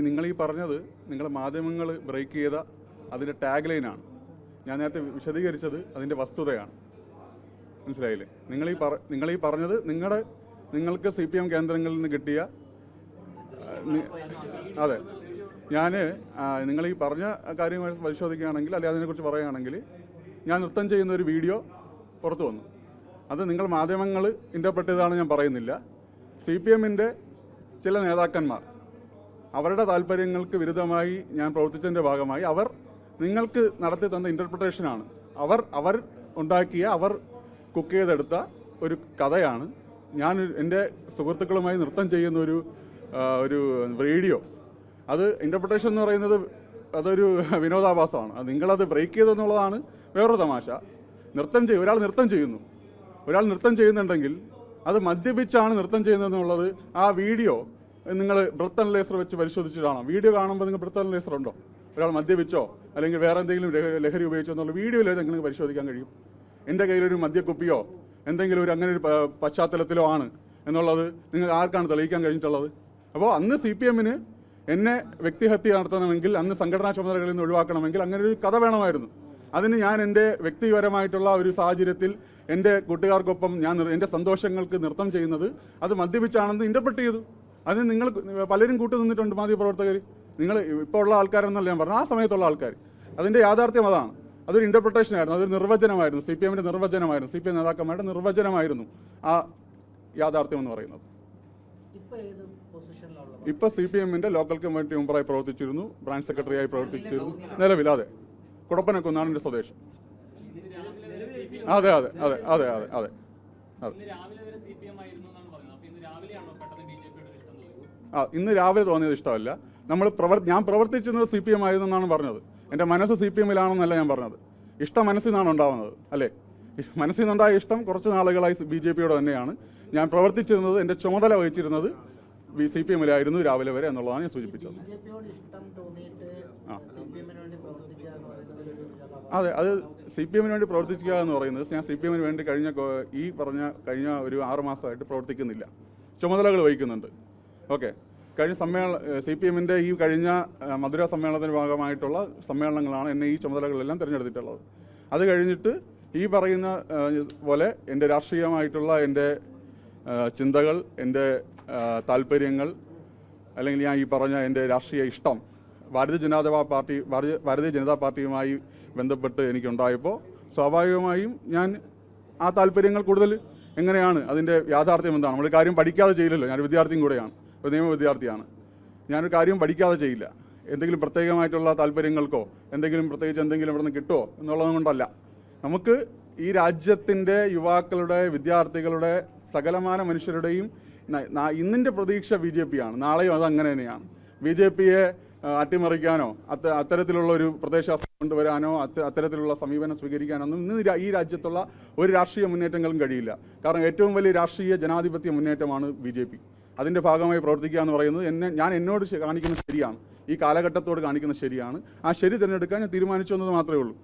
നിങ്ങൾ ഈ പറഞ്ഞത് നിങ്ങൾ മാധ്യമങ്ങൾ ബ്രേക്ക് ചെയ്ത അതിൻ്റെ ടാഗ് ലൈനാണ്. ഞാൻ നേരത്തെ വിശദീകരിച്ചത് അതിൻ്റെ വസ്തുതയാണ്. മനസ്സിലായില്ലേ? നിങ്ങൾ ഈ പറഞ്ഞത് നിങ്ങൾക്ക് CPM കേന്ദ്രങ്ങളിൽ നിന്ന് കിട്ടിയ അതെ. നിങ്ങൾ ഈ പറഞ്ഞ കാര്യങ്ങൾ പരിശോധിക്കുകയാണെങ്കിൽ അല്ലെങ്കിൽ അതിനെക്കുറിച്ച് പറയുകയാണെങ്കിൽ ഞാൻ നൃത്തം ചെയ്യുന്ന ഒരു വീഡിയോ പുറത്തു വന്നു. അത് നിങ്ങൾ മാധ്യമങ്ങൾ ഇൻ്റർപ്രറ്റ് ചെയ്തതാണ് ഞാൻ പറയുന്നില്ല. CPMൻ്റെ ചില നേതാക്കന്മാർ അവരുടെ താല്പര്യങ്ങൾക്ക് വിരുദ്ധമായി ഞാൻ പ്രവർത്തിച്ചതിൻ്റെ ഭാഗമായി അവർ നിങ്ങൾക്ക് നടത്തി തന്ന ഇൻ്റർപ്രിട്ടേഷനാണ്. അവർ ഉണ്ടാക്കിയ അവർ കുക്ക് ചെയ്തെടുത്ത ഒരു കഥയാണ്. ഞാൻ എൻ്റെ സുഹൃത്തുക്കളുമായി നൃത്തം ചെയ്യുന്ന ഒരു വീഡിയോ. അത് ഇൻ്റർപ്രിട്ടേഷൻ എന്ന് പറയുന്നത് അതൊരു വിനോദാഭാസമാണ്. അത് നിങ്ങളത് ബ്രേക്ക് ചെയ്തെന്നുള്ളതാണ് വേറൊരു തമാശ. ഒരാൾ നൃത്തം ചെയ്യുന്നുണ്ടെങ്കിൽ അത് മദ്യപിച്ചാണ് നൃത്തം ചെയ്യുന്നതെന്നുള്ളത് ആ വീഡിയോ നിങ്ങൾ ബ്രത്ത് അനലൈസർ വെച്ച് പരിശോധിച്ചിട്ടാണോ? വീഡിയോ കാണുമ്പോൾ നിങ്ങൾ ബ്രത്ത് അനലൈസർ ഉണ്ടോ? ഒരാൾ മദ്യപിച്ചോ അല്ലെങ്കിൽ വേറെ എന്തെങ്കിലും ലഹരി ഉപയോഗിച്ചോ എന്നുള്ള വീഡിയോയിൽ നിങ്ങൾക്ക് പരിശോധിക്കാൻ കഴിയും. എൻ്റെ കയ്യിലൊരു മദ്യക്കുപ്പിയോ എന്തെങ്കിലും അങ്ങനെ ഒരു പശ്ചാത്തലത്തിലോ ആണ് എന്നുള്ളത് നിങ്ങൾക്ക് ആർക്കാണ് തെളിയിക്കാൻ കഴിഞ്ഞിട്ടുള്ളത്? അപ്പോൾ അന്ന് CPMന് എന്നെ വ്യക്തിഹത്യ നടത്തണമെങ്കിൽ, അന്ന് സംഘടനാ ചുമതലകളിൽ നിന്ന് ഒഴിവാക്കണമെങ്കിൽ അങ്ങനെ ഒരു കഥ വേണമായിരുന്നു. അതിന് ഞാൻ എൻ്റെ വ്യക്തിപരമായിട്ടുള്ള ഒരു സാഹചര്യത്തിൽ എൻ്റെ കൂട്ടുകാർക്കൊപ്പം ഞാൻ എൻ്റെ സന്തോഷങ്ങൾക്ക് നൃത്തം ചെയ്യുന്നത് അത് മദ്യപിച്ചാണെന്ന് ഇൻ്റർപ്രറ്റ് ചെയ്തു. അതിന് നിങ്ങൾ പലരും കൂട്ടു നിന്നിട്ടുണ്ട്, മാധ്യമപ്രവർത്തകർ. നിങ്ങൾ ഇപ്പോൾ ഉള്ള ആൾക്കാരെന്നല്ല ഞാൻ പറഞ്ഞു, ആ സമയത്തുള്ള ആൾക്കാർ. അതിൻ്റെ യാഥാർത്ഥ്യം അതാണ്. അതൊരു ഇൻ്റർപ്രിട്ടേഷനായിരുന്നു, അതൊരു നിർവചനമായിരുന്നു, CPMൻ്റെ നിർവചനമായിരുന്നു, CPM നേതാക്കന്മാരുടെ നിർവചനമായിരുന്നു ആ യാഥാർത്ഥ്യം എന്ന് പറയുന്നത്. ഇപ്പോൾ CPMൻ്റെ ലോക്കൽ കമ്മിറ്റി മെമ്പറായി പ്രവർത്തിച്ചിരുന്നു, ബ്രാഞ്ച് സെക്രട്ടറിയായി പ്രവർത്തിച്ചിരുന്നു. നിലവിൽ അതെ, കുടപ്പനക്കുന്നാണ് എൻ്റെ സ്വദേശം. അതെ അതെ അതെ അതെ അതെ അതെ അതെ. ഇന്ന് രാവിലെ തോന്നിയത് ഇഷ്ടമല്ല. ഞാൻ പ്രവർത്തിച്ചിരുന്നത് CPM ആയിരുന്നു എന്നാണ് പറഞ്ഞത്. എൻ്റെ മനസ്സ് CPMലാണെന്നല്ല ഞാൻ പറഞ്ഞത്. ഇഷ്ടം മനസ്സിൽ നിന്നാണ് ഉണ്ടാവുന്നത്, അല്ലേ? മനസ്സിൽ നിന്നുണ്ടായ ഇഷ്ടം കുറച്ച് നാളുകളായി BJPയോട് തന്നെയാണ്. ഞാൻ പ്രവർത്തിച്ചിരുന്നത്, എൻ്റെ ചുമതല വഹിച്ചിരുന്നത് CPMലായിരുന്നു രാവിലെ വരെ എന്നുള്ളതാണ് ഞാൻ സൂചിപ്പിച്ചത്. അതെ, അത് CPMന് വേണ്ടി പ്രവർത്തിക്കുക എന്ന് പറയുന്നത്, ഞാൻ CPMന് വേണ്ടി കഴിഞ്ഞ ഒരു 6 മാസമായിട്ട് പ്രവർത്തിക്കുന്നില്ല, ചുമതലകൾ വഹിക്കുന്നുണ്ട്. ഓക്കെ, കഴിഞ്ഞ CPMൻ്റെ ഈ കഴിഞ്ഞ മധുര സമ്മേളനത്തിന് ഭാഗമായിട്ടുള്ള സമ്മേളനങ്ങളാണ് എന്നെ ഈ ചുമതലകളെല്ലാം തിരഞ്ഞെടുത്തിട്ടുള്ളത്. അത് കഴിഞ്ഞിട്ട് ഈ പറയുന്ന പോലെ എൻ്റെ രാഷ്ട്രീയമായിട്ടുള്ള എൻ്റെ ചിന്തകൾ, എൻ്റെ താല്പര്യങ്ങൾ, അല്ലെങ്കിൽ ഞാൻ ഈ പറഞ്ഞ എൻ്റെ രാഷ്ട്രീയ ഇഷ്ടം ഭാരതീയ ജനതാ പാർട്ടിയുമായി ബന്ധപ്പെട്ട് എനിക്കുണ്ടായപ്പോൾ സ്വാഭാവികമായും ഞാൻ ആ താല്പര്യങ്ങൾ കൂടുതൽ എങ്ങനെയാണ് അതിൻ്റെ യാഥാർത്ഥ്യം എന്താണ്, നമ്മൾ കാര്യം പഠിക്കാതെ ചെയ്യില്ലല്ലോ. ഞാനൊരു വിദ്യാർത്ഥിയും കൂടെയാണ്, ഒരു നിയമ വിദ്യാർത്ഥിയാണ്. ഞാനൊരു കാര്യം പഠിക്കാതെ ചെയ്യില്ല. എന്തെങ്കിലും പ്രത്യേകമായിട്ടുള്ള താല്പര്യങ്ങൾക്കോ പ്രത്യേകിച്ച് എന്തെങ്കിലും ഇവിടെ നിന്ന് കിട്ടുമോ എന്നുള്ളത് കൊണ്ടല്ല. നമുക്ക് ഈ രാജ്യത്തിൻ്റെ യുവാക്കളുടെ, വിദ്യാർത്ഥികളുടെ, സകലമാന മനുഷ്യരുടെയും ഇന്നിൻ്റെ പ്രതീക്ഷ BJP ആണ്. നാളെയും അത് അങ്ങനെ തന്നെയാണ്. BJPയെ അട്ടിമറിക്കാനോ അത്തരത്തിലുള്ള ഒരു പ്രദേശം കൊണ്ടുവരാനോ അത്തരത്തിലുള്ള സമീപനം സ്വീകരിക്കാനൊന്നും ഇന്ന് ഈ രാജ്യത്തുള്ള ഒരു രാഷ്ട്രീയ മുന്നേറ്റങ്ങളും കഴിയില്ല. കാരണം ഏറ്റവും വലിയ രാഷ്ട്രീയ ജനാധിപത്യ മുന്നേറ്റമാണ് BJP. അതിൻ്റെ ഭാഗമായി പ്രവർത്തിക്കുക എന്ന് പറയുന്നത് ഞാൻ എന്നോട് കാണിക്കുന്ന ശരിയാണ്, ഈ കാലഘട്ടത്തോട് കാണിക്കുന്ന ശരിയാണ്. ആ ശരി തിരഞ്ഞെടുക്കാൻ ഞാൻ തീരുമാനിച്ചു എന്നത് മാത്രമേ ഉള്ളൂ.